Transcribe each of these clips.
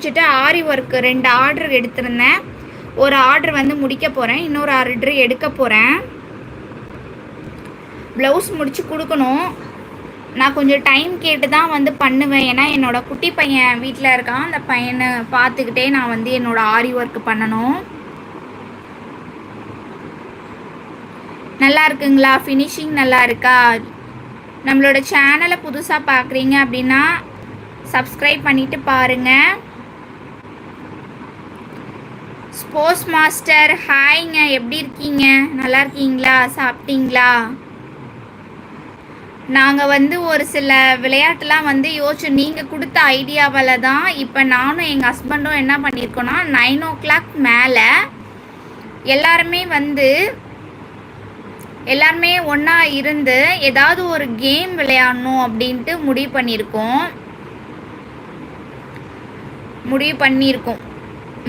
முடிச்சுட்டு ஆரி work 2 order எடுத்திருந்தேன். ஒரு ஆர்டர் வந்து முடிக்க போகிறேன், இன்னொரு ஆர்டர் எடுக்க போகிறேன். ப்ளவுஸ் முடித்து கொடுக்கணும். நான் கொஞ்சம் டைம் கேட்டு தான் வந்து பண்ணுவேன். ஏன்னா என்னோடய குட்டி பையன் வீட்டில் இருக்கான். அந்த பையனை பார்த்துக்கிட்டே நான் வந்து என்னோடய ஆரி ஒர்க் பண்ணணும். நல்லா இருக்குங்களா? ஃபினிஷிங் நல்லா இருக்கா? நம்மளோட சேனலை புதுசாக பார்க்குறீங்க அப்படின்னா சப்ஸ்கிரைப் பண்ணிவிட்டு பாருங்கள். ஸ்போர்ட்ஸ் மாஸ்டர் ஹாய்ங்க, எப்படி இருக்கீங்க? நல்லா இருக்கீங்களா? சாப்பிட்டீங்களா? நாங்கள் வந்து ஒரு சில விளையாட்டுலாம் வந்து யோசிச்சு நீங்கள் கொடுத்த ஐடியாவில் தான் இப்போ நானும் எங்கள் ஹஸ்பண்டும் என்ன பண்ணியிருக்கோன்னா 9 o'clock மேலே எல்லாருமே ஒன்றா இருந்து ஏதாவது ஒரு கேம் விளையாடணும் அப்படின்ட்டு முடிவு பண்ணியிருக்கோம்.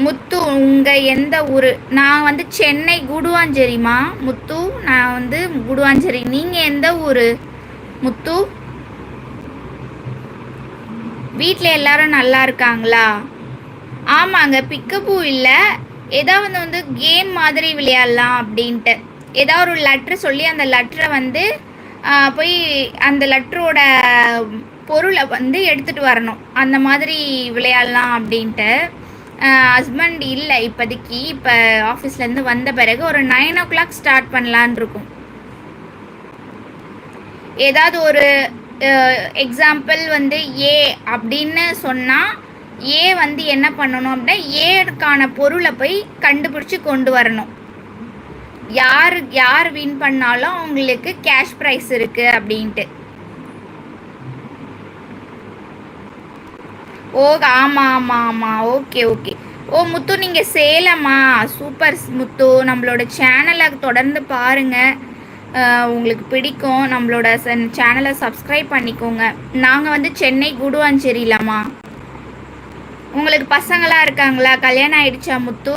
முத்து, உங்கள் எந்த ஊர்? நான் வந்து சென்னை கூடுவாஞ்சேரிம்மா முத்து. நான் வந்து கூடுவாஞ்சேரி. நீங்கள் எந்த ஊர் முத்து? வீட்டில் எல்லாரும் நல்லா இருக்காங்களா? ஆமாங்க, பிக்கப்பு இல்லை, ஏதாவது வந்து கேம் மாதிரி விளையாடலாம் அப்படின்ட்டு. ஏதாவது ஒரு லெட்ரு சொல்லி அந்த லெட்டரை வந்து போய் அந்த லெட்டரோட பொருளை வந்து எடுத்துகிட்டு வரணும். அந்த மாதிரி விளையாடலாம் அப்படின்ட்டு. ஹஸ்பண்ட் இல்லை இப்போதைக்கு. இப்போ ஆஃபீஸ்லேருந்து வந்த பிறகு ஒரு 9 o'clock ஸ்டார்ட் பண்ணலான் இருக்கும். ஏதாவது ஒரு எக்ஸாம்பிள் வந்து ஏ அப்படின்னு சொன்னால் ஏ வந்து என்ன பண்ணணும் அப்படின்னா ஏக்கான பொருளை போய் கண்டுபிடிச்சி கொண்டு வரணும். யார் வின் பண்ணாலும் அவங்களுக்கு கேஷ் ப்ரைஸ் இருக்குது அப்படின்ட்டு. ஓ ஆமாம் ஆமாம் ஆமாம், ஓகே ஓகே. ஓ முத்து, நீங்கள் சேலமா? சூப்பர் முத்து. நம்மளோட சேனலை தொடர்ந்து பாருங்கள், உங்களுக்கு பிடிக்கும். நம்மளோட சேனலை சப்ஸ்கிரைப் பண்ணிக்கோங்க. நாங்கள் வந்து சென்னை கூடுவாஞ்சேரியிலம்மா. உங்களுக்கு பசங்களாம் இருக்காங்களா? கல்யாணம் ஆயிடுச்சா முத்து?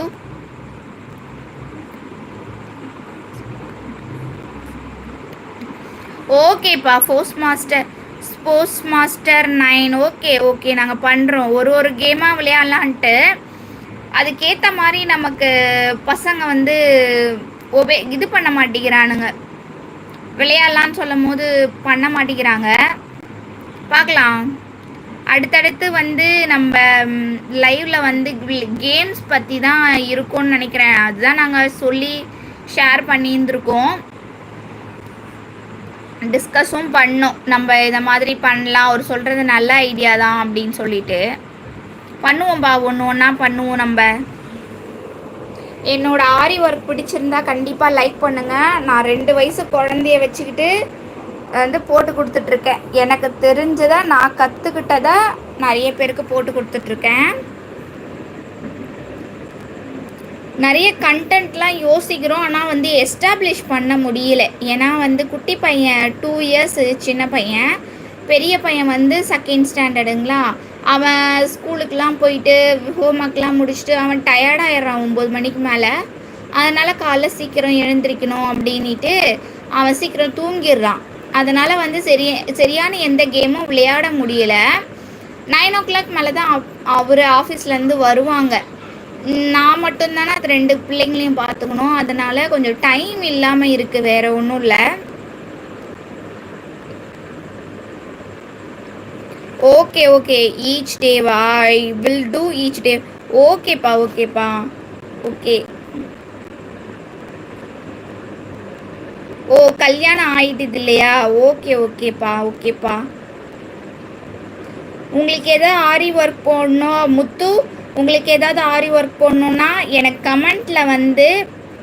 ஓகேப்பா. Sports master 9. ஓகே நாங்கள் பண்ணுறோம். ஒரு கேமாக விளையாடலான்ட்டு. அதுக்கேற்ற மாதிரி நமக்கு பசங்க வந்து இது பண்ண மாட்டேங்கிறானுங்க. விளையாடலான்னு சொல்லும் போது பண்ண மாட்டேங்கிறாங்க. பார்க்கலாம். அடுத்தடுத்து வந்து நம்ம லைவில் வந்து கேம்ஸ் பற்றி தான் இருக்கும்னு நினைக்கிறேன். அதுதான் நாங்கள் சொல்லி ஷேர் பண்ணியிருந்துருக்கோம், டிஸ்கஸும் பண்ணோம். நம்ம இதை மாதிரி பண்ணலாம், அவர் சொல்கிறது நல்ல ஐடியா தான் அப்படின்னு சொல்லிட்டு பண்ணுவோம்பா. ஒன்றா பண்ணுவோம் நம்ம. என்னோட ஆரி ஒர்க் பிடிச்சிருந்தா கண்டிப்பாக லைக் பண்ணுங்கள். நான் 2 வயசு குழந்தைய வச்சுக்கிட்டு வந்து போட்டு கொடுத்துட்ருக்கேன். எனக்கு தெரிஞ்சதை, நான் கற்றுக்கிட்டதை நிறைய பேருக்கு போட்டு கொடுத்துட்ருக்கேன். நிறைய கண்டென்ட்லாம் யோசிக்கிறோம், ஆனால் வந்து எஸ்டாப்ளிஷ் பண்ண முடியல. ஏன்னா வந்து குட்டி பையன் 2 years, சின்ன பையன். பெரிய பையன் வந்து 2nd standardங்களா. அவன் ஸ்கூலுக்கெலாம் போயிட்டு ஹோம் ஒர்க்லாம் முடிச்சுட்டு அவன் டயர்டாகிட்றான் 9 மணிக்கு மேலே. அதனால் காலைல சீக்கிரம் எழுந்திரிக்கணும் அப்படின்ட்டு அவன் சீக்கிரம் தூங்கிடுறான். அதனால் வந்து சரியான எந்த கேமும் விளையாட முடியலை. 9 o'clock மேலே தான் அவர் ஆஃபீஸ்லேருந்து வருவாங்க. நான் மட்டும்தானே அது 2 பிள்ளைங்களையும் பார்த்துக்கணும். அதனால் கொஞ்சம் டைம் இல்லாமல் இருக்குது, வேறு ஒன்றும் இல்லை. ஓகே ஈச் டேவா? I will do each day. ஓகேப்பா. ஓகே. ஓ கல்யாணம் ஆயிட்டுது இல்லையா? ஓகேப்பா. உங்களுக்கு எதாவது ஆரி ஒர்க் போடணும் முத்து, உங்களுக்கு ஏதாவது ஆரி ஒர்க் போடணுன்னா எனக்கு கமெண்ட்டில் வந்து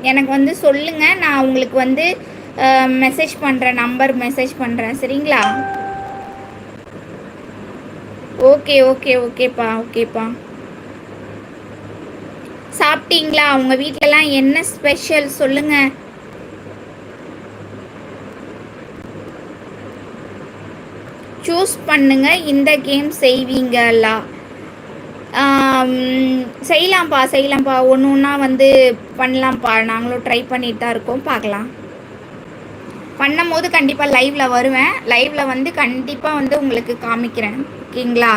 எனக்கு வந்து சொல்லுங்கள். நான் உங்களுக்கு வந்து மெசேஜ் பண்ணுறேன், நம்பர் மெசேஜ் பண்ணுறேன், சரிங்களா? ஓகேப்பா. சாப்பிட்டீங்களா? உங்கள் வீட்டிலலாம் என்ன ஸ்பெஷல் சொல்லுங்கள். சூஸ் பண்ணுங்க. இந்த கேம் செய்வீங்களா? செய்யலாம்ப்பா. ஒன்று வந்து பண்ணலாம்ப்பா. நாங்களும் ட்ரை பண்ணிட்டு தான் இருக்கோம், பார்க்கலாம். பண்ணும்போது கண்டிப்பாக லைவில் வருவேன். லைவில் வந்து கண்டிப்பாக வந்து உங்களுக்கு காமிக்கிறேன், ஓகேங்களா?